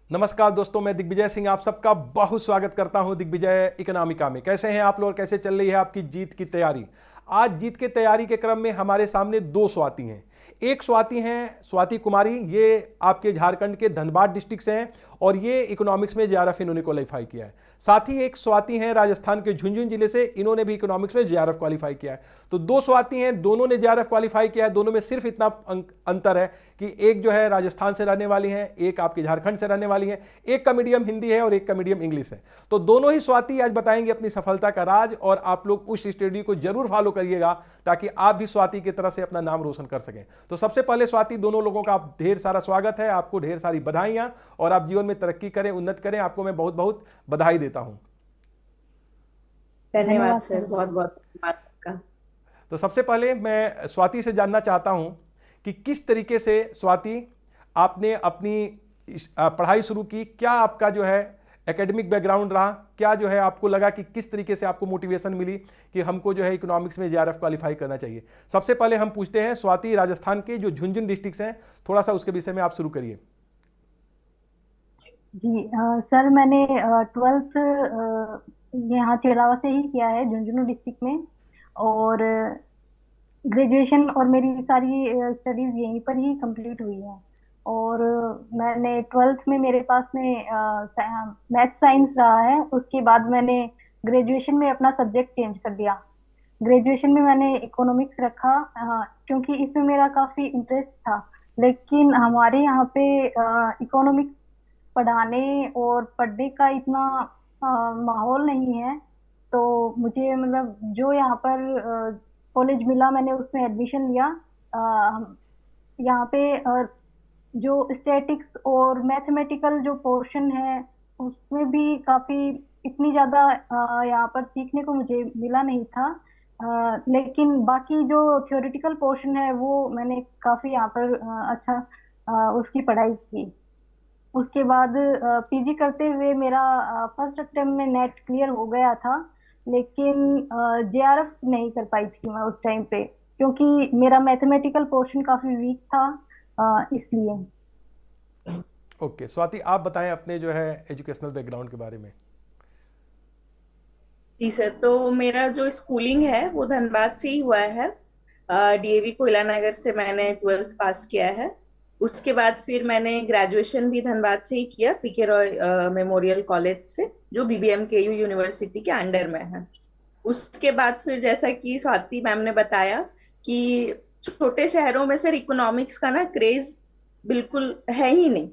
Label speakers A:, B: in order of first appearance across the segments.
A: नमस्कार दोस्तों, मैं दिग्विजय सिंह आप सबका बहुत स्वागत करता हूं दिग्विजय इकोनॉमिका में। कैसे हैं आप लोग, कैसे चल रही है आपकी जीत की तैयारी। आज जीत की तैयारी के क्रम में हमारे सामने दो स्वाति हैं। एक स्वाति हैं स्वाति कुमारी, ये आपके झारखंड के धनबाद डिस्ट्रिक्ट से हैं और ये इकोनॉमिक्स में जेआरएफ इन्होंने क्वालिफाई किया है। साथ ही एक स्वाति हैं राजस्थान के झुंझुनू जिले से, इन्होंने भी इकोनॉमिक्स में जेआरएफ क्वालिफाई किया है। तो दो स्वाति हैं, दोनों ने जेआरएफ क्वालिफाई किया है। दोनों में सिर्फ इतना अंतर है कि एक जो है राजस्थान से रहने वाली हैं, एक आपके झारखंड से रहने वाली हैं। एक का मीडियम हिंदी है और एक का मीडियम इंग्लिश है। तो दोनों ही स्वाति आज बताएंगे अपनी सफलता का राज, और आप लोग उस स्टडी को जरूर फॉलो करिएगा ताकि आप भी स्वाति की तरह से अपना नाम रोशन कर सकें। तो सबसे पहले स्वाति, दोनों लोगों का ढेर सारा स्वागत है, आपको ढेर सारी बधाइयां, और आप जीवन में तरक्की करें, उन्नत करें। आपको मैं बहुत बहुत बधाई देता हूं।
B: धन्यवाद सर, बहुत बहुत धन्यवाद आपका।
A: तो सबसे पहले मैं स्वाति से जानना चाहता हूं कि किस तरीके से स्वाति आपने अपनी पढ़ाई शुरू की, क्या आपका जो है एकेडमिक बैकग्राउंड रहा, क्या जो है आपको लगा कि किस तरीके से आपको मोटिवेशन मिली कि हमको जो है इकोनॉमिक्स में जेआरएफ क्वालिफाई करना चाहिए। सबसे पहले हम पूछते हैं स्वाति, राजस्थान के जो झुंझुनू डिस्ट्रिक्ट हैं, थोड़ा सा उसके विषय में आप शुरू करिए।
C: जी सर, मैंने 12th यहाँ चिड़ावा से ही किया है, झुंझुनू डिस्ट्रिक्ट में। और ग्रेजुएशन और मेरी सारी स्टडीज यहीं पर ही कंप्लीट हुई है। और मैंने 12th में मेरे पास में मैथ साइंस रहा है। उसके बाद मैंने ग्रेजुएशन में अपना सब्जेक्ट चेंज कर दिया। ग्रेजुएशन में मैंने इकोनॉमिक्स रखा, क्योंकि इसमें मेरा काफी इंटरेस्ट था। लेकिन हमारे यहाँ पे इकोनॉमिक्स पढ़ाने और पढ़ने का इतना माहौल नहीं है। तो मुझे मतलब जो यहाँ पर कॉलेज मिला, मैंने उसमें एडमिशन लिया। यहाँ पे जो स्टैटिक्स और मैथमेटिकल जो पोर्शन है, उसमें भी काफी इतनी ज्यादा यहाँ पर सीखने को मुझे मिला नहीं था। लेकिन बाकी जो थ्योरेटिकल पोर्शन है वो मैंने काफी यहाँ पर अच्छा उसकी पढ़ाई की। उसके बाद पीजी करते हुए मेरा फर्स्ट अटेम्प्ट में नेट क्लियर हो गया था। लेकिन जेआरएफ नहीं कर पाई थी मैं उस टाइम पे, क्योंकि मेरा मैथमेटिकल पोर्शन काफी वीक था, इसलिए।
A: ओके स्वाति, आप बताएं अपने जो है एजुकेशनल बैकग्राउंड के बारे में।
B: जी सर, तो मेरा जो स्कूलिंग है वो धनबाद से ही हुआ है। डीएवी कोयला नगर से मैंने 12th पास किया है। उसके बाद फिर मैंने ग्रेजुएशन भी धनबाद से ही किया, पीके रॉय मेमोरियल कॉलेज से, जो बीबीएमकेयू यूनिवर्सिटी के अंडर में है। उसके बाद फिर जैसा कि स्वाति मैम ने बताया कि छोटे शहरों में सर इकोनॉमिक्स का ना क्रेज बिल्कुल है ही नहीं।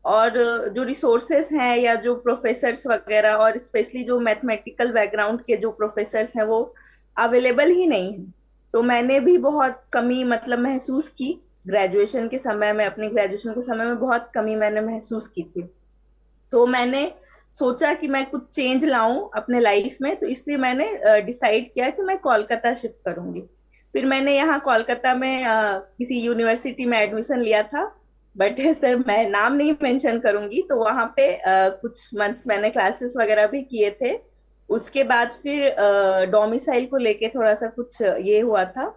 B: और जो रिसोर्सेस हैं या जो प्रोफेसर्स वगैरह, और स्पेशली जो मैथमेटिकल बैकग्राउंड के जो प्रोफेसर्स हैं, वो अवेलेबल ही नहीं है। तो मैंने भी बहुत कमी मतलब महसूस की ग्रेजुएशन के समय में, अपनी ग्रेजुएशन के समय में बहुत कमी मैंने महसूस की थी। तो मैंने सोचा कि मैं कुछ चेंज लाऊं अपने लाइफ में, तो इसलिए मैंने डिसाइड किया कि मैं कोलकाता शिफ्ट करूंगी। फिर मैंने यहाँ कोलकाता में किसी यूनिवर्सिटी में एडमिशन लिया था, बट सर मैं नाम नहीं मेंशन करूंगी। तो वहां पे कुछ मंथ्स मैंने क्लासेस वगैरह भी किए थे। उसके बाद फिर डोमिसाइल को लेके थोड़ा सा कुछ ये हुआ था,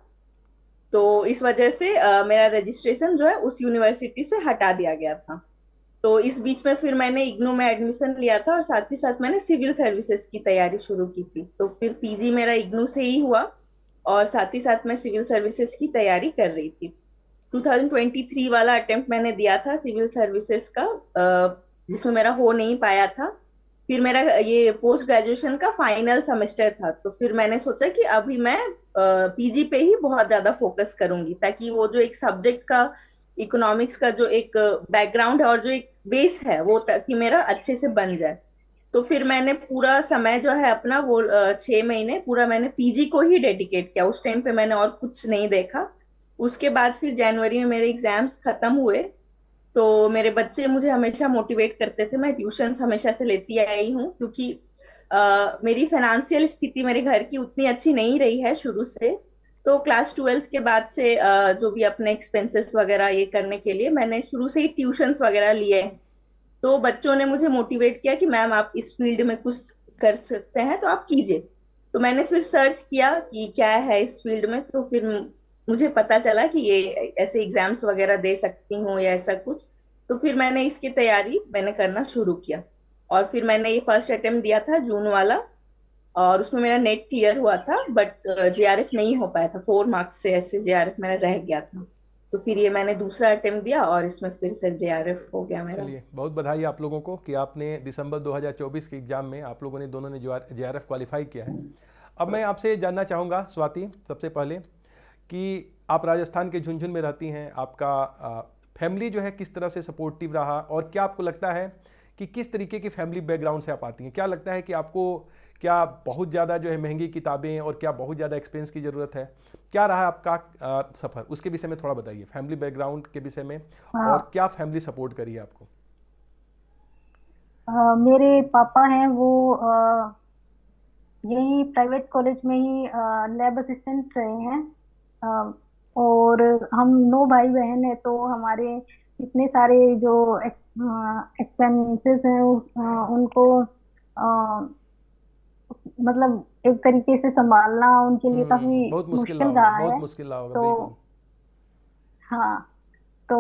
B: तो इस वजह से मेरा रजिस्ट्रेशन जो है उस यूनिवर्सिटी से हटा दिया गया था। तो इस बीच में फिर मैंने इग्नू में एडमिशन लिया था, और साथ ही साथ मैंने सिविल सर्विसेज की तैयारी शुरू की थी। तो फिर पीजी मेरा इग्नू से ही हुआ, और साथ ही साथ मैं सिविल सर्विसेज की तैयारी कर रही थी। 2023 वाला अटेम्प्ट मैंने दिया था सिविल सर्विसेज का, जिसमें मेरा हो नहीं पाया था। फिर मेरा ये पोस्ट ग्रेजुएशन का फाइनल सेमेस्टर था, तो फिर मैंने सोचा कि अभी मैं पीजी पे ही बहुत ज्यादा फोकस करूंगी, ताकि वो जो एक सब्जेक्ट का, इकोनॉमिक्स का जो एक बैकग्राउंड है और जो एक बेस है, वो ताकि मेरा अच्छे से बन जाए। तो फिर मैंने पूरा समय जो है अपना वो 6 महीने पूरा मैंने पीजी को ही डेडिकेट किया। उस टाइम पे मैंने और कुछ नहीं देखा। उसके बाद फिर जनवरी में मेरे एग्जाम्स खत्म हुए। तो मेरे बच्चे मुझे हमेशा मोटिवेट करते थे, मैं ट्यूशन हमेशा से लेती आई हूँ, क्योंकि मेरी फाइनेंशियल स्थिति मेरे घर की उतनी अच्छी नहीं रही है शुरू से। तो क्लास 12th के बाद से जो भी अपने एक्सपेंसेस वगैरह ये करने के लिए मैंने शुरू से ही ट्यूशंस वगैरह लिए। तो बच्चों ने मुझे मोटिवेट किया कि मैम आप इस फील्ड में कुछ कर सकते हैं तो आप कीजिए। तो मैंने फिर सर्च किया कि क्या है इस फील्ड में, तो फिर मुझे पता चला कि ये ऐसे एग्जाम्स वगैरह दे सकती हूँ या ऐसा कुछ। तो फिर मैंने इसकी तैयारी मैंने करना शुरू किया। और फिर मैंने ये फर्स्ट अटेम्प्ट दिया था जून वाला, और उसमें मेरा नेट क्लियर हुआ था, बट जेआरएफ नहीं हो पाया था, 4 मार्क्स से ऐसे जेआरएफ मेरा रह गया था। तो फिर ये मैंने दूसरा अटेम्प्ट दिया और इसमें फिर से जेआरएफ हो गया मेरा।
A: चलिए, बहुत बधाई आप लोगों को कि आपने दिसंबर 2024 के एग्ज़ाम में आप लोगों ने दोनों ने जेआरएफ क्वालिफाई किया है। अब मैं आपसे जानना चाहूँगा स्वाति, सबसे पहले कि आप राजस्थान के झुंझुनू में रहती हैं, आपका फैमिली जो है किस तरह से सपोर्टिव रहा, और क्या आपको लगता है कि किस तरीके की फैमिली बैकग्राउंड से आप आती हैं? क्या लगता है कि आपको क्या बहुत ज़्यादा जो है महंगी किताबें और क्या बहुत ज़्यादा एक्सपेंस की ज़रूरत है? क्या रहा आपका सफ़र, उसके विषय में थोड़ा बताइए, फैमिली बैकग्राउंड के विषय में,
C: हाँ।
A: और क्या फैमिली सपोर्ट करी है आपको?
C: मेरे पापा हैं वो यही प्राइवेट कॉलेज में ही लैब असिस्टेंट रहे हैं। अ, और हम 9 भाई बहन हैं, तो हमारे इतने सारे जो एक्सपेंसेस हैं उनको मतलब एक तरीके से संभालना उनके लिए काफी
A: बहुत मुश्किल रहा
C: मुश्किल
A: होगा,
C: रहा
A: बहुत
C: है।
A: मुश्किल रहा होगा,
C: तो
A: बिल्कुल।
C: हाँ, तो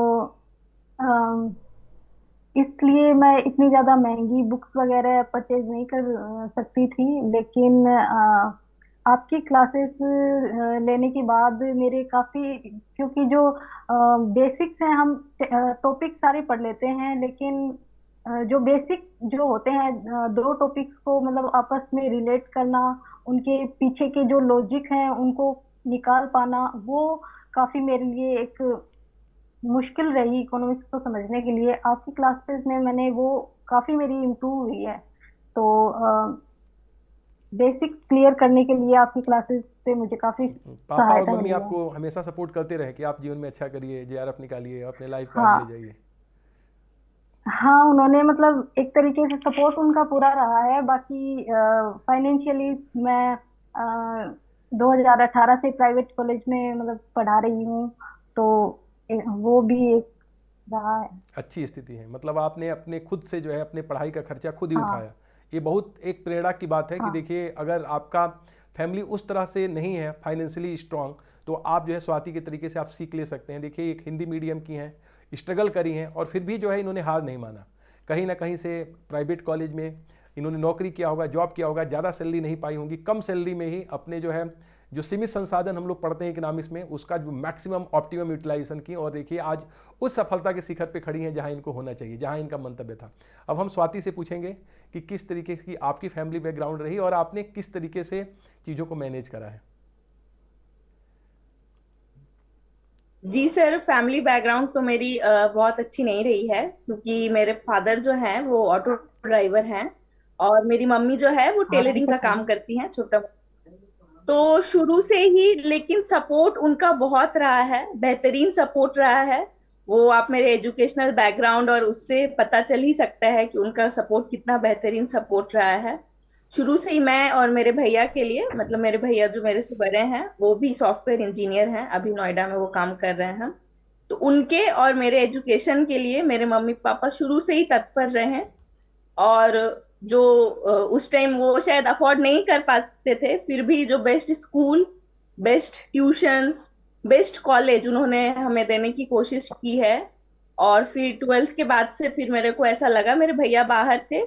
C: अम, इसलिए मैं इतनी ज्यादा महंगी बुक्स वगैरह परचेज नहीं कर सकती थी। लेकिन आपकी क्लासेस लेने के बाद मेरे काफी, क्योंकि जो बेसिक्स हैं हम टॉपिक सारे पढ़ लेते हैं, लेकिन जो बेसिक जो होते हैं 2 टॉपिक्स को मतलब आपस में रिलेट करना, उनके पीछे के जो लॉजिक हैं उनको निकाल पाना, वो काफी मेरे लिए एक मुश्किल रही इकोनॉमिक्स को समझने के लिए। आपकी क्लासेस में मैंने वो काफी मेरी इम्प्रूव हुई है। तो बेसिक क्लियर करने के लिए आपकी क्लासेस से मुझे काफी
A: पापा और
C: सहायता
A: मम्मी
C: मिली है।
A: आपको हमेशा सपोर्ट करते रहे कि आप जीवन में अच्छा करिए, जेआरएफ निकालिए, अपने लाइफ को आगे ले
C: हाँ।
A: जाइए?
C: हाँ, उन्होंने मतलब एक तरीके से सपोर्ट उनका पूरा रहा है। बाकी फाइनेंशियली मैं 2018 से प्राइवेट कॉलेज में मतलब पढ़ा रही हूँ, तो वो भी एक रहा है।
A: अच्छी स्थिति है, मतलब आपने अपने खुद से जो है अपने पढ़ाई का खर्चा खुद ही
C: हाँ।
A: उठाया। ये बहुत एक प्रेरणा की बात है कि
C: हाँ।
A: देखिए, अगर आपका फैमिली उस तरह से नहीं है फाइनेंशियली स्ट्रांग, तो आप जो है स्वाति के तरीके से आप सीख ले सकते हैं। देखिए, एक हिंदी मीडियम की हैं, स्ट्रगल करी हैं, और फिर भी जो है इन्होंने हार नहीं माना। कहीं ना कहीं से प्राइवेट कॉलेज में इन्होंने नौकरी किया होगा, जॉब किया होगा, ज़्यादा सैलरी नहीं पाई होंगी, कम सैलरी में ही अपने जो है जो सीमित संसाधन हम लोग पढ़ते हैं इकोनॉमिक्स में, उसका जो मैक्सिमम ऑप्टिमम यूटिलाइजेशन की, और देखिए आज उस सफलता के शिखर पे खड़ी हैं जहां इनको होना चाहिए, जहां इनका मंतव्य था। अब हम स्वाति से पूछेंगे कि किस तरीके की आपकी फैमिली बैकग्राउंड रही और आपने किस तरीके से चीज़ों को मैनेज करा है।
B: जी सर, फैमिली बैकग्राउंड तो मेरी बहुत अच्छी नहीं रही है, क्योंकि मेरे फादर जो हैं वो ऑटो ड्राइवर हैं, और मेरी मम्मी जो है वो
C: हाँ,
B: टेलरिंग का
C: दिक्कत नहीं
B: काम
C: है।
B: करती हैं छोटा। तो शुरू से ही लेकिन सपोर्ट उनका बहुत रहा है, बेहतरीन सपोर्ट रहा है। वो आप मेरे एजुकेशनल बैकग्राउंड और उससे पता चल ही सकता है कि उनका सपोर्ट कितना बेहतरीन सपोर्ट रहा है। शुरू से ही मैं और मेरे भैया के लिए, मतलब मेरे भैया जो मेरे से बड़े हैं वो भी सॉफ्टवेयर इंजीनियर हैं, अभी नोएडा में वो काम कर रहे हैं। तो उनके और मेरे एजुकेशन के लिए मेरे मम्मी पापा शुरू से ही तत्पर रहे हैं। और जो उस टाइम वो शायद अफोर्ड नहीं कर पाते थे, फिर भी जो best school, best tuitions, best college उन्होंने हमें देने की कोशिश की है। और फिर 12th के बाद से फिर मेरे को ऐसा लगा, मेरे भैया बाहर थे,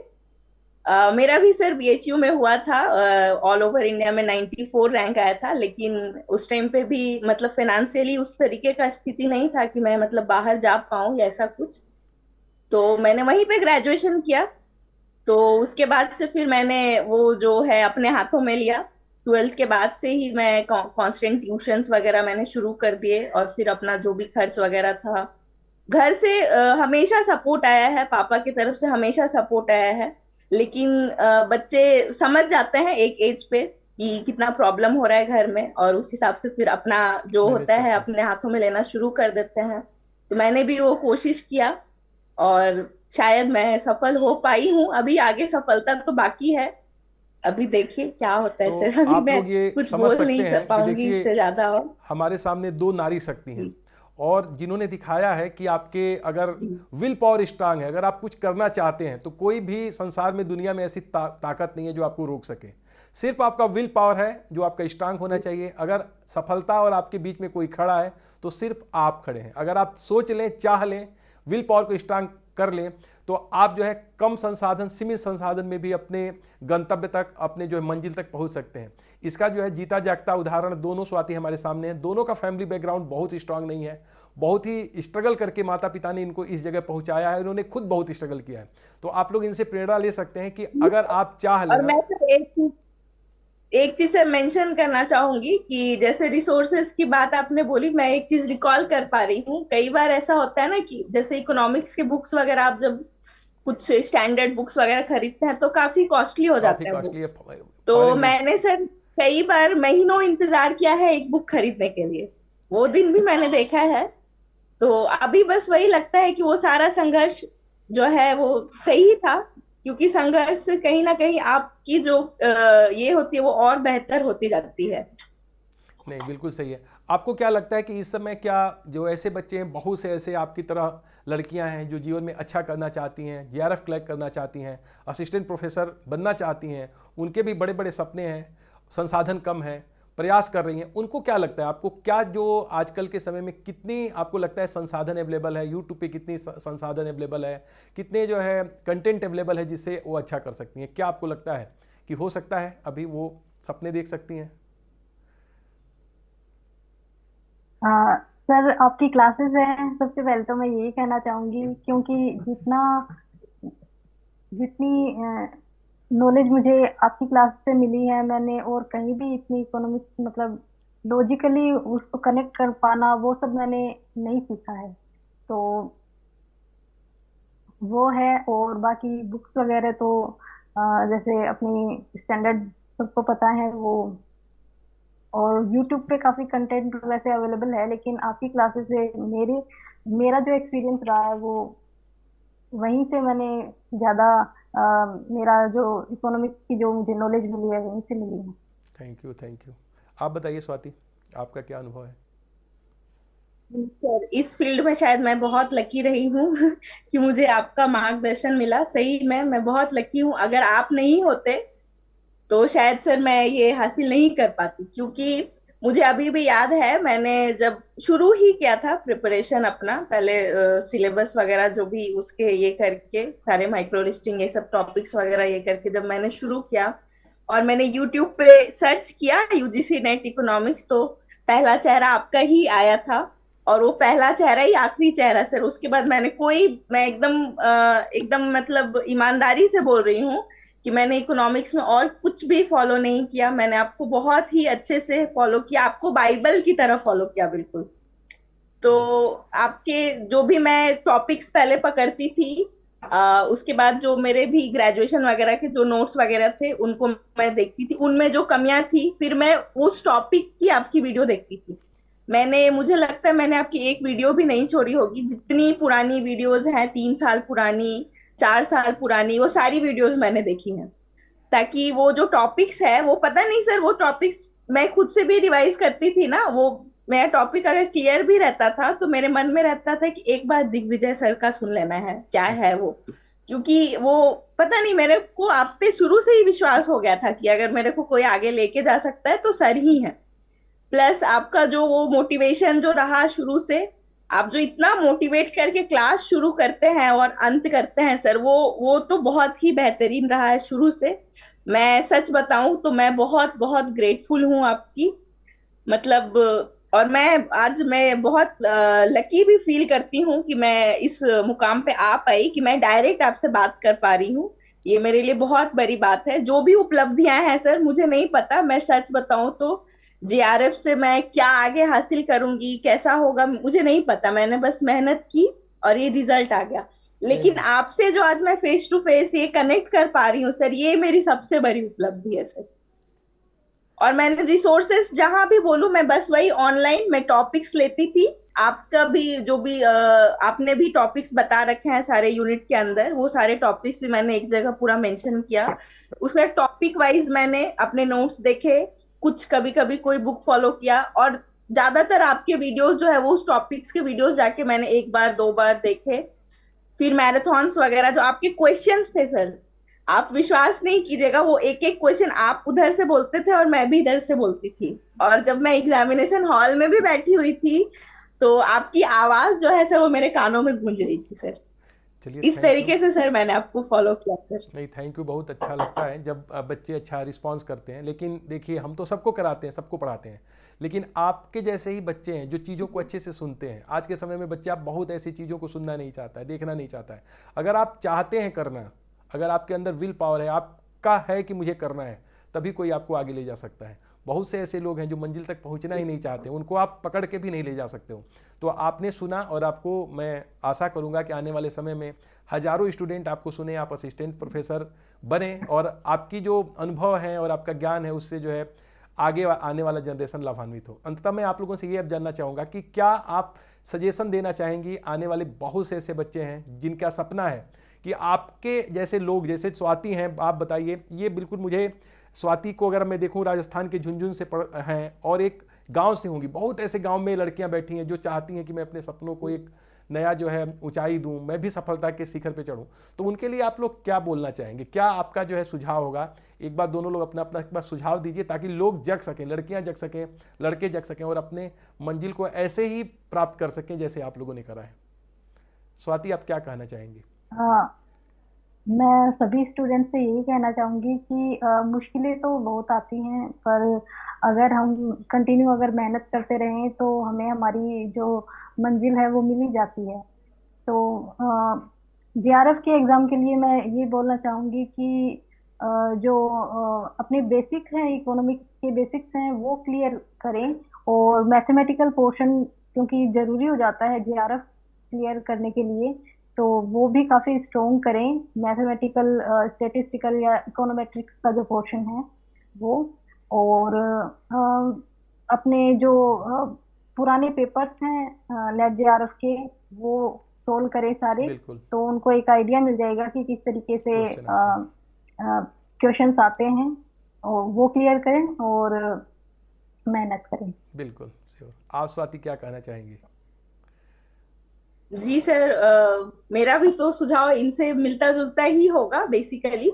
B: मेरा भी सर बीएचयू में हुआ था, ऑल ओवर इंडिया में 94 रैंक आया था, लेकिन उस टाइम पे भी मतलब फाइनेंशियली उस तरीके का स्थिति नहीं था कि मैं मतलब बाहर जा पाऊं या ऐसा कुछ। तो मैंने वहीं पे ग्रेजुएशन किया। तो उसके बाद से फिर मैंने वो जो है अपने हाथों में लिया। 12th के बाद से ही मैं कांस्टेंट ट्यूशंस वगैरह मैंने शुरू कर दिए, और फिर अपना जो भी खर्च वगैरह था घर से हमेशा सपोर्ट आया है, पापा की तरफ से हमेशा सपोर्ट आया है। लेकिन बच्चे समझ जाते हैं एक एज पे कि कितना प्रॉब्लम हो रहा है घर में, और उस हिसाब से फिर अपना जो
A: मैनेज
B: होता है
A: करते हैं।
B: अपने हाथों में लेना शुरू कर देते हैं। तो मैंने भी वो कोशिश किया, और शायद मैं सफल हो पाई हूँ। अभी आगे सफलता तो बाकी है, अभी देखिए क्या होता है
A: तो
B: सर। अभी
A: आप
B: मैं
A: लोग ये
B: कुछ
A: समझ
B: बोल
A: सकते
B: नहीं कर
A: हैं कि
B: पाऊंगी
A: देखिए,
B: इससे ज्यादा। और
A: हमारे सामने दो नारी शक्ति हैं,
B: जी।
A: और जिन्होंने दिखाया है कि आपके अगर
B: जी।
A: विल पावर स्ट्रांग है, अगर आप कुछ करना चाहते हैं, तो कोई भी संसार में दुनिया में ऐसी ताकत नहीं है जो आपको रोक सके। सिर्फ आपका विल पावर है जो आपका स्ट्रांग होना चाहिए। अगर सफलता और आपके बीच में कोई खड़ा है तो सिर्फ आप खड़े हैं। अगर आप सोच लें, चाह लें, विल पावर को स्ट्रांग कर लें तो आप जो है कम संसाधन, सीमित संसाधन में भी अपने गंतव्य तक, अपने जो है मंजिल तक पहुंच सकते हैं। इसका जो है जीता जागता उदाहरण दोनों स्वाति हमारे सामने हैं। दोनों का फैमिली बैकग्राउंड बहुत स्ट्रांग नहीं है, बहुत ही स्ट्रगल करके माता पिता ने इनको इस जगह पहुंचाया है, इन्होंने खुद बहुत स्ट्रगल किया है। तो आप लोग इनसे प्रेरणा ले सकते हैं कि अगर आप चाह
B: और
A: लेना।
B: मैं तो एक चीज से मेंशन करना चाहूंगी कि जैसे रिसोर्सेस की बात आपने बोली, मैं एक चीज रिकॉल कर पा रही हूँ। कई बार ऐसा होता है ना कि जैसे इकोनॉमिक्स के बुक्स वगैरह आप जब कुछ स्टैंडर्ड बुक्स वगैरह खरीदते हैं तो काफी कॉस्टली हो
A: काफी
B: जाते हैं
A: कॉस्टली है,
B: बुक्स। तो
A: फॉरेन में।
B: मैंने सर कई बार महीनों इंतजार किया है एक बुक खरीदने के लिए, वो दिन भी मैंने देखा है। तो अभी बस वही लगता है कि वो सारा संघर्ष जो है वो सही था, क्योंकि संघर्ष से कहीं ना कहीं आपकी जो ये होती है वो और बेहतर होती जाती है।
A: नहीं, बिल्कुल सही है। आपको क्या लगता है कि इस समय क्या जो ऐसे बच्चे हैं, बहुत से ऐसे आपकी तरह लड़कियां हैं जो जीवन में अच्छा करना चाहती हैं, जीआरएफ क्लैक करना चाहती हैं, असिस्टेंट प्रोफेसर बनना चाहती हैं, उनके भी बड़े बड़े सपने हैं, संसाधन कम है, प्रयास कर रही हैं, उनको क्या लगता है, आपको क्या जो आजकल के समय में कितनी आपको लगता है संसाधन अवेलेबल है, यूट्यूब पे कितनी संसाधन अवेलेबल है, कितने जो है कंटेंट अवेलेबल है जिससे वो अच्छा कर सकती हैं? क्या आपको लगता है कि हो सकता है अभी वो सपने देख सकती हैं?
C: सर, आपकी क्लासेस हैं, सबसे पहले तो मैं यही कहना चाहूंगी, क्योंकि जितना जितनी नॉलेज मुझे आपकी क्लास से मिली है, मैंने और कहीं भी इतनी इकोनॉमिक्स मतलब लॉजिकली उसको कनेक्ट कर पाना, वो सब मैंने नहीं सीखा है। तो वो है। और बाकी बुक्स वगैरह तो जैसे अपनी स्टैंडर्ड सबको पता है वो, और यूट्यूब पे काफी कंटेंट वैसे अवेलेबल है, लेकिन आपकी क्लासेस से मेरा जो एक्सपीरियंस रहा है वो वहीं से मैंने ज्यादा मेरा जो इकोनॉमिक्स की जो मुझे नॉलेज मिली है वहीं से मिली है।
A: Thank you, thank you. आप बताइए स्वाति, आपका क्या अनुभव है?
B: सर, इस फील्ड में शायद मैं बहुत लकी रही हूँ कि मुझे आपका मार्गदर्शन मिला। सही में मैं बहुत लकी हूँ। अगर आप नहीं होते तो शायद सर मैं ये हासिल नहीं कर पाती, क्योंकि मुझे अभी भी याद है मैंने जब शुरू ही किया था प्रिपरेशन अपना, पहले सिलेबस वगैरह जो भी उसके ये करके सारे माइक्रो लिस्टिंग ये सब टॉपिक्स वगैरह ये करके जब मैंने शुरू किया और मैंने यूट्यूब पे सर्च किया यूजीसी नेट इकोनॉमिक्स, तो पहला चेहरा आपका ही आया था। और वो पहला चेहरा ही आखिरी चेहरा सर। उसके बाद मैं एकदम मतलब ईमानदारी से बोल रही हूँ कि मैंने इकोनॉमिक्स में और कुछ भी फॉलो नहीं किया। मैंने आपको बहुत ही अच्छे से फॉलो किया, आपको बाइबल की तरह फॉलो किया बिल्कुल। तो आपके जो भी मैं टॉपिक्स पहले पकड़ती थी, उसके बाद जो मेरे भी ग्रेजुएशन वगैरह के जो नोट्स वगैरह थे उनको मैं देखती थी, उनमें जो कमियां थी फिर मैं उस टॉपिक की आपकी वीडियो देखती थी। मुझे लगता है मैंने आपकी एक वीडियो भी नहीं छोड़ी होगी। जितनी पुरानी वीडियोस हैं, 3 साल पुरानी, 4 साल पुरानी, वो सारी वीडियोस मैंने देखी हैं, ताकि वो जो टॉपिक्स है वो पता नहीं सर, वो टॉपिक्स मैं खुद से भी रिवाइज करती थी ना, वो मेरा टॉपिक अगर क्लियर भी रहता था तो मेरे मन में रहता था कि एक बार दिग्विजय सर का सुन लेना है क्या है वो। क्योंकि वो पता नहीं, मेरे को आप पे शुरू से ही विश्वास हो गया था कि अगर मेरे को कोई आगे लेके जा सकता है तो सर ही है। प्लस आपका जो वो मोटिवेशन जो रहा शुरू से, आप जो इतना मोटिवेट करके क्लास शुरू करते हैं और अंत करते हैं सर, वो तो बहुत ही बेहतरीन रहा है शुरू से। मैं सच बताऊं तो मैं बहुत बहुत ग्रेटफुल हूं आपकी, मतलब। और मैं बहुत लकी भी फील करती हूँ कि मैं इस मुकाम पे आ पाई, कि मैं डायरेक्ट आपसे बात कर पा रही हूँ। ये मेरे लिए बहुत बड़ी बात है। जो भी उपलब्धियां हैं सर, मुझे नहीं पता, मैं सच बताऊं तो जेआरएफ से मैं क्या आगे हासिल करूंगी, कैसा होगा, मुझे नहीं पता। मैंने बस मेहनत की और ये रिजल्ट आ गया। लेकिन
A: नहीं,
B: आपसे जो आज मैं फेस टू फेस ये कनेक्ट कर पा रही हूँ सर, ये मेरी सबसे बड़ी उपलब्धि है सर। और मैंने रिसोर्सेस जहां भी बोलूं, मैं बस वही ऑनलाइन मैं टॉपिक्स लेती थी। आपका भी जो भी आपने भी टॉपिक्स बता रखे हैं सारे यूनिट के अंदर, वो सारे टॉपिक्स भी मैंने एक जगह पूरा मेंशन किया। उसमें टॉपिक वाइज मैंने अपने नोट्स देखे, कुछ कभी कभी कोई बुक फॉलो किया, और ज्यादातर आपके वीडियोस जो है वो उस टॉपिक्स के वीडियोस जाके मैंने एक बार दो बार देखे। फिर मैराथन्स वगैरह जो आपके क्वेश्चंस थे सर, आप विश्वास नहीं कीजिएगा, वो एक एक क्वेश्चन आप उधर से बोलते थे और मैं भी इधर से बोलती थी। और जब मैं एग्जामिनेशन हॉल में भी बैठी हुई थी तो आपकी आवाज जो है सर वो मेरे कानों में गूंज रही थी सर।
A: चलिए,
B: इस
A: थैंक यू।
B: तरीके से सर मैंने आपको फॉलो किया सर।
A: नहीं, थैंक यू, बहुत अच्छा लगता है जब बच्चे अच्छा रिस्पांस करते हैं। लेकिन देखिए, हम तो सबको कराते हैं, सबको पढ़ाते हैं, लेकिन आपके जैसे ही बच्चे हैं जो चीज़ों को अच्छे से सुनते हैं। आज के समय में बच्चा बहुत ऐसी चीज़ों को सुनना नहीं चाहता है, देखना नहीं चाहता है। अगर आप चाहते हैं करना, अगर आपके अंदर विल पावर है, आपका है कि मुझे करना है, तभी कोई आपको आगे ले जा सकता है। बहुत से ऐसे लोग हैं जो मंजिल तक पहुंचना ही नहीं चाहते, उनको आप पकड़ के भी नहीं ले जा सकते हो। तो आपने सुना, और आपको मैं आशा करूंगा कि आने वाले समय में हजारों स्टूडेंट आपको सुने, आप असिस्टेंट प्रोफेसर बने, और आपकी जो अनुभव है और आपका ज्ञान है उससे जो है आगे आने वाला जनरेशन लाभान्वित हो। अंततः मैं आप लोगों से ये अब जानना चाहूँगा कि क्या आप सजेशन देना चाहेंगी आने वाले बहुत से ऐसे बच्चे हैं जिनका सपना है कि आपके जैसे लोग, जैसे स्वाति हैं, आप बताइए। ये बिल्कुल मुझे, स्वाति को अगर मैं देखूं, राजस्थान के झुंझुनू से हैं और एक गांव से होंगी। बहुत ऐसे गांव में लड़कियां बैठी हैं जो चाहती हैं कि मैं अपने सपनों को एक नया जो है ऊंचाई दूं, मैं भी सफलता के शिखर पे चढ़ूं। तो उनके लिए आप लोग क्या बोलना चाहेंगे? क्या आपका जो है सुझाव होगा? एक बार दोनों लोग अपना अपना एक बार सुझाव दीजिए, ताकि लोग जग सकें, लड़कियां जग सकें, लड़के जग सकें, और अपने मंजिल को ऐसे ही प्राप्त कर सकें जैसे आप लोगों ने करा है। स्वाति, आप क्या कहना चाहेंगे?
C: हाँ, मैं सभी स्टूडेंट से यही कहना चाहूंगी कि मुश्किलें तो बहुत आती हैं, पर अगर हम कंटिन्यू अगर मेहनत करते रहें तो हमें हमारी जो मंजिल है वो मिल ही जाती है। तो जेआरएफ के एग्जाम के लिए मैं ये बोलना चाहूंगी कि जो अपने बेसिक हैं, इकोनॉमिक्स के बेसिक्स हैं, वो क्लियर करें, और मैथमेटिकल पोर्शन क्योंकि जरूरी हो जाता है जेआरएफ क्लियर करने के लिए, तो वो भी काफी स्ट्रोंग करें। मैथमेटिकल, स्टेटिस्टिकल या इकोनोमेट्रिक्स का जो पोर्शन है वो, और अपने जो पुराने पेपर्स हैं नेट जेआरएफ के, वो सोल्व करें सारे,
A: बिल्कुल,
C: तो उनको एक आइडिया मिल जाएगा कि किस तरीके से
A: क्वेश्चन आते हैं।
C: क्वेश्चंस आते हैं, और वो क्लियर करें और मेहनत करें।
A: बिल्कुल श्योर। आप स्वाति क्या कहना चाहेंगे?
B: जी सर, मेरा भी तो सुझाव इनसे मिलता जुलता ही होगा बेसिकली।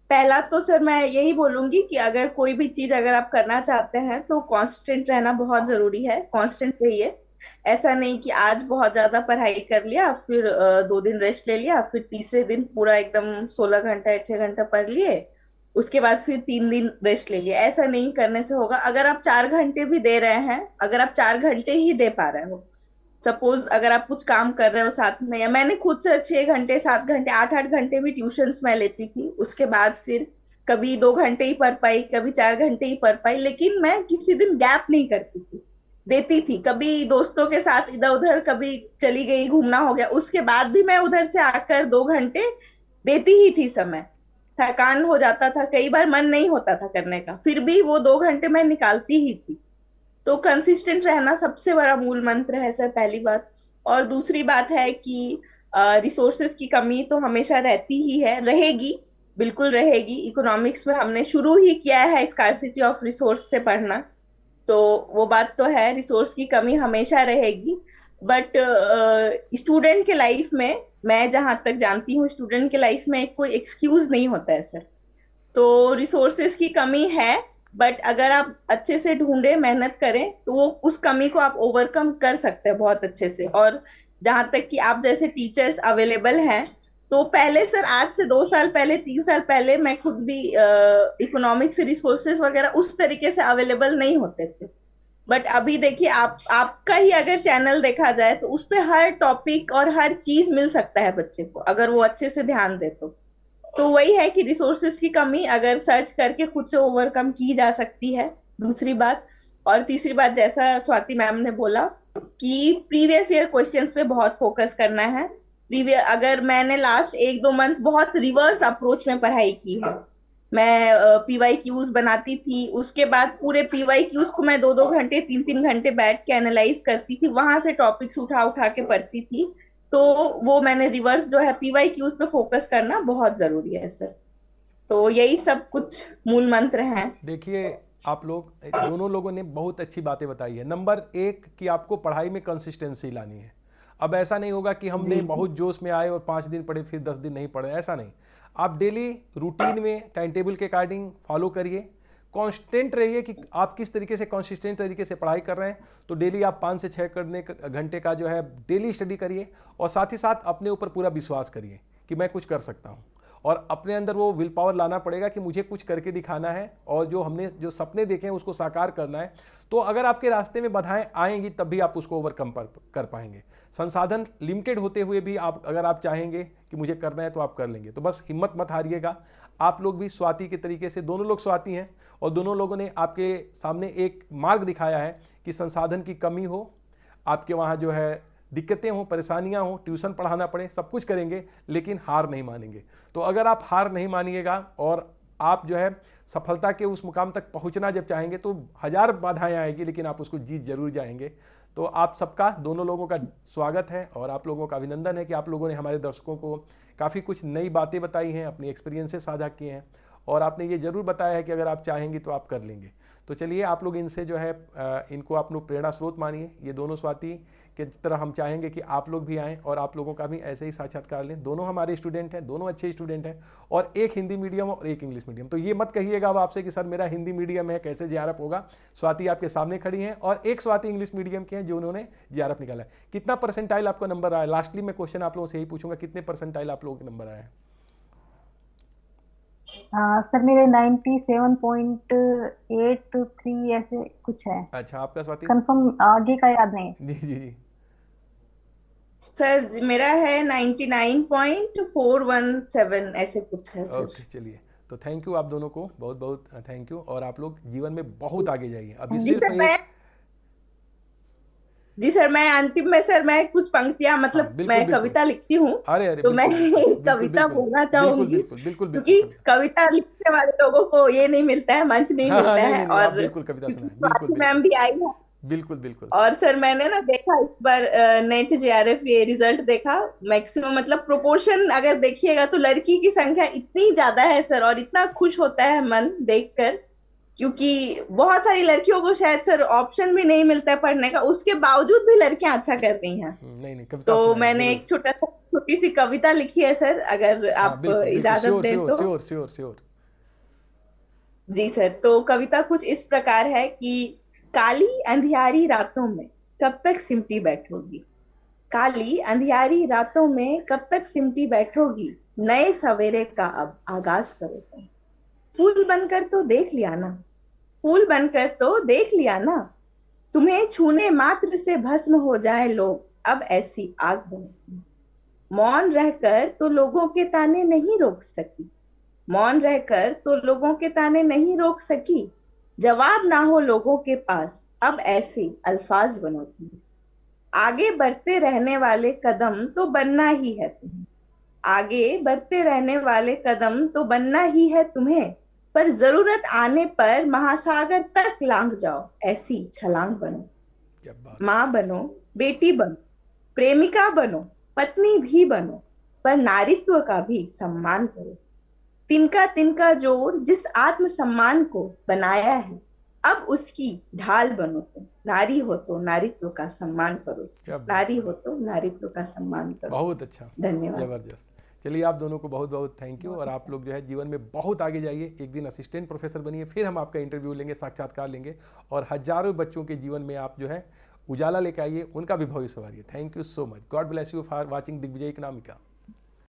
B: पहला तो सर मैं यही बोलूंगी कि अगर कोई भी चीज अगर आप करना चाहते हैं तो कांस्टेंट रहना बहुत जरूरी है। कांस्टेंट रहिए। ऐसा नहीं कि आज बहुत ज्यादा पढ़ाई कर लिया, फिर 2 दिन रेस्ट ले लिया, फिर तीसरे दिन पूरा एकदम 16 घंटा 8 घंटा पढ़ लिए, उसके बाद फिर 3 दिन रेस्ट ले लिया। ऐसा नहीं करने से होगा। अगर आप 4 घंटे भी दे रहे हैं, अगर आप 4 घंटे ही दे पा रहे हो, सपोज अगर आप कुछ काम कर रहे हो साथ में, या मैंने खुद से 6 घंटे 7 घंटे 8 8 घंटे भी ट्यूशंस में लेती थी, उसके बाद फिर कभी 2 घंटे ही पढ़ पाई, कभी 4 घंटे ही पढ़ पाई, लेकिन मैं किसी दिन गैप नहीं करती थी, देती थी। कभी दोस्तों के साथ इधर उधर कभी चली गई, घूमना हो गया, उसके बाद भी मैं उधर से आकर 2 घंटे देती ही थी समय। थकान हो जाता था, कई बार मन नहीं होता था करने का, फिर भी वो 2 घंटे मैं निकालती ही थी। तो कंसिस्टेंट रहना सबसे बड़ा मूल मंत्र है सर, पहली बात। और दूसरी बात है कि रिसोर्सेज की कमी तो हमेशा रहती ही है, रहेगी, बिल्कुल रहेगी। इकोनॉमिक्स में हमने शुरू ही किया है स्कार्सिटी ऑफ रिसोर्स से पढ़ना, तो वो बात तो है, रिसोर्स की कमी हमेशा रहेगी। बट स्टूडेंट के लाइफ में, मैं जहां तक जानती हूँ, स्टूडेंट के लाइफ में कोई एक्सक्यूज नहीं होता है सर। तो रिसोर्सेस की कमी है, बट अगर आप अच्छे से ढूंढे, मेहनत करें, तो वो उस कमी को आप ओवरकम कर सकते हैं बहुत अच्छे से। और जहां तक कि आप जैसे टीचर्स अवेलेबल हैं, तो पहले सर, आज से 2 साल पहले 3 साल पहले मैं खुद भी इकोनॉमिक्स रिसोर्सेज वगैरह उस तरीके से अवेलेबल नहीं होते थे। बट अभी देखिए, आपका ही अगर चैनल देखा जाए तो उस पे हर टॉपिक और हर चीज मिल सकता है बच्चे को, अगर वो अच्छे से ध्यान दे तो वही है कि रिसोर्सेज की कमी अगर सर्च करके खुद से ओवरकम की जा सकती है, दूसरी बात। और तीसरी बात, जैसा स्वाति मैम ने बोला कि प्रीवियस ईयर क्वेश्चंस पे बहुत फोकस करना है। प्रीवियस, अगर मैंने लास्ट 1 2 मंथ बहुत रिवर्स अप्रोच में पढ़ाई की है। मैं पीवाई क्यूज बनाती थी, उसके बाद पूरे पीवाई क्यूज को मैं 2 2 घंटे 3 3 घंटे बैठ के एनालाइज करती थी, वहां से टॉपिक्स उठा उठा के पढ़ती थी। तो वो मैंने रिवर्स जो है पीवाई क्यूज पे फोकस करना बहुत जरूरी है सर। तो यही सब कुछ मूल मंत्र हैं।
A: देखिए, आप लोग दोनों लोगों ने बहुत अच्छी बातें बताई है। नंबर एक कि आपको पढ़ाई में कंसिस्टेंसी लानी है। अब ऐसा नहीं होगा कि हमने बहुत जोश में आए और 5 दिन पढ़े फिर 10 दिन नहीं पढ़े, ऐसा नहीं। आप डेली रूटीन में टाइम टेबल के अकॉर्डिंग फॉलो करिए। कांस्टेंट रहिए कि आप किस तरीके से कंसिस्टेंट तरीके से पढ़ाई कर रहे हैं। तो डेली आप 5 से 6 घंटे का जो है डेली स्टडी करिए और साथ ही साथ अपने ऊपर पूरा विश्वास करिए कि मैं कुछ कर सकता हूँ, और अपने अंदर वो विल पावर लाना पड़ेगा कि मुझे कुछ करके दिखाना है और जो हमने जो सपने देखे हैं उसको साकार करना है। तो अगर आपके रास्ते में बाधाएं आएंगी तब भी आप उसको ओवरकम कर पाएंगे। संसाधन लिमिटेड होते हुए भी अगर आप चाहेंगे कि मुझे करना है तो आप कर लेंगे। तो बस हिम्मत मत हारिएगा। आप लोग भी स्वाति के तरीके से, दोनों लोग स्वाति हैं और दोनों लोगों ने आपके सामने एक मार्ग दिखाया है कि संसाधन की कमी हो, आपके वहाँ जो है दिक्कतें हों, परेशानियां हों, ट्यूशन पढ़ाना पड़े, सब कुछ करेंगे लेकिन हार नहीं मानेंगे। तो अगर आप हार नहीं मानिएगा और आप जो है सफलता के उस मुकाम तक पहुंचना जब चाहेंगे तो 1000 बाधाएं आएगी लेकिन आप उसको जीत जरूर जाएंगे। तो आप सबका, दोनों लोगों का स्वागत है और आप लोगों का अभिनंदन है कि आप लोगों ने हमारे दर्शकों को काफ़ी कुछ नई बातें बताई हैं, अपनी एक्सपीरियंसेस साझा किए हैं और आपने ये जरूर बताया है कि अगर आप चाहेंगे तो आप कर लेंगे। तो चलिए आप लोग इनसे जो है इनको अपना प्रेरणा स्रोत मानिए। ये दोनों स्वाति के तरह हम चाहेंगे कि आप लोग भी आएँ और आप लोगों का भी ऐसे ही साक्षात्कार लें। दोनों हमारे स्टूडेंट हैं, दोनों अच्छे स्टूडेंट हैं और एक हिंदी मीडियम और एक इंग्लिश मीडियम। तो ये मत कहिएगा अब आपसे कि सर मेरा हिंदी मीडियम है, कैसे जेआरएफ होगा। स्वाति आपके सामने खड़ी हैं और एक स्वाति इंग्लिश मीडियम की हैं जो उन्होंने जेआरएफ निकाला है। कितना परसेंटाइल आपका नंबर आया? लास्टली मैं क्वेश्चन आप लोगों से यही पूछूंगा, कितने परसेंटाइल आप लोगों के नंबर आए हैं?
C: सर मेरे 97.83 ऐसे कुछ है।
A: अच्छा, आपका स्वाति?
C: कंफर्म आगे का याद नहीं।
A: जी जी जी।
B: सर मेरा है 99.417 ऐसे कुछ है सर।
A: ओके, चलिए तो थैंक यू आप दोनों को, बहुत बहुत थैंक यू। और आप लोग जीवन में बहुत आगे जाइए। अभी
B: जी
A: सिर्फ
B: सर मैं अंतिम में सर मैं कुछ पंक्तियां
A: हाँ,
B: मतलब
A: बिल्कुल,
B: मैं
A: बिल्कुल।
B: कविता लिखती हूँ
A: अरे अरे
B: तो मैं
A: बिल्कुल, बिल्कुल,
B: कविता
A: बिल्कुल,
B: बोलना
A: बिल्कुल,
B: चाहूंगी
A: बिल्कुल, बिल्कुल,
B: क्योंकि
A: बिल्कुल।
B: कविता लिखने वाले लोगों को ये नहीं मिलता है, मंच नहीं
A: हाँ हाँ,
B: मिलता
A: नहीं
B: है।
A: नहीं, आप
B: और
A: बिल्कुल कविता
B: क्योंकि
A: सुनाए, बिल्कुल
B: स्वाति मैम
A: बिल्कुल
B: भी आई है
A: बिल्कुल बिल्कुल।
B: और सर मैंने ना देखा इस बार नेट जेआरएफ ये रिजल्ट देखा, मैक्सिमम मतलब प्रोपोर्शन अगर देखिएगा तो लड़की की संख्या इतनी ज्यादा है सर, और इतना खुश होता है मन देखकर, क्योंकि बहुत सारी लड़कियों को शायद सर ऑप्शन भी नहीं मिलता है पढ़ने का, उसके बावजूद भी लड़कियां अच्छा कर रही हैं।
A: नहीं नहीं, कविता आप
B: तो
A: सुनाइए
B: मैंने
A: जरूर।
B: एक छोटी सी कविता लिखी है सर, अगर
A: हाँ
B: आप
A: बिल्कुल बिल्कुल,
B: इजाजत
A: श्योर
B: दें
A: श्योर
B: तो।
A: Sure sure sure.
B: जी सर, तो कविता कुछ इस प्रकार है कि काली अंधियारी रातों में कब तक सिमटी बैठोगी, काली अंधियारी रातों में कब तक सिमटी बैठोगी, नए सवेरे का अब आगाज करो तुम। फूल बनकर तो देख लिया ना, फूल बनकर तो देख लिया ना, तुम्हें छूने मात्र से भस्म हो जाए लोग, अब ऐसी आग बनो। मौन रहकर तो लोगों के ताने नहीं रोक सकी, मौन रहकर तो लोगों के ताने नहीं रोक सकी, जवाब ना हो लोगों के पास, अब ऐसे अल्फाज बनो तुम। आगे बढ़ते रहने वाले कदम तो बनना ही है तुम्हें, आगे बढ़ते रहने वाले कदम तो बनना ही है तुम्हें, पर जरूरत आने पर महासागर तक लांघ जाओ, ऐसी छलांग बनो।
A: क्या बात।
B: माँ बनो, बेटी बनो, प्रेमिका बनो, पत्नी भी बनो, पर नारीत्व का भी सम्मान करो। तिनका तिनका जोर जिस आत्म सम्मान को बनाया है, अब उसकी ढाल बनो तुम। नारी हो तो नारीत्व का सम्मान करो,
A: क्या बात
B: नारी
A: है।
B: हो तो नारीत्व का सम्मान करो।
A: बहुत अच्छा,
B: धन्यवाद।
A: जबरदस्त। चलिए आप दोनों को बहुत बहुत थैंक यू और आप लोग जो है जीवन में बहुत आगे जाइए। एक दिन असिस्टेंट प्रोफेसर बनिए, फिर हम आपका इंटरव्यू लेंगे, साक्षात्कार लेंगे और हजारों बच्चों के जीवन में आप जो है उजाला लेके आइए, उनका भी भविष्य संवारिए। Thank you so much. God bless you for watching Digvijay इकोनॉमिका।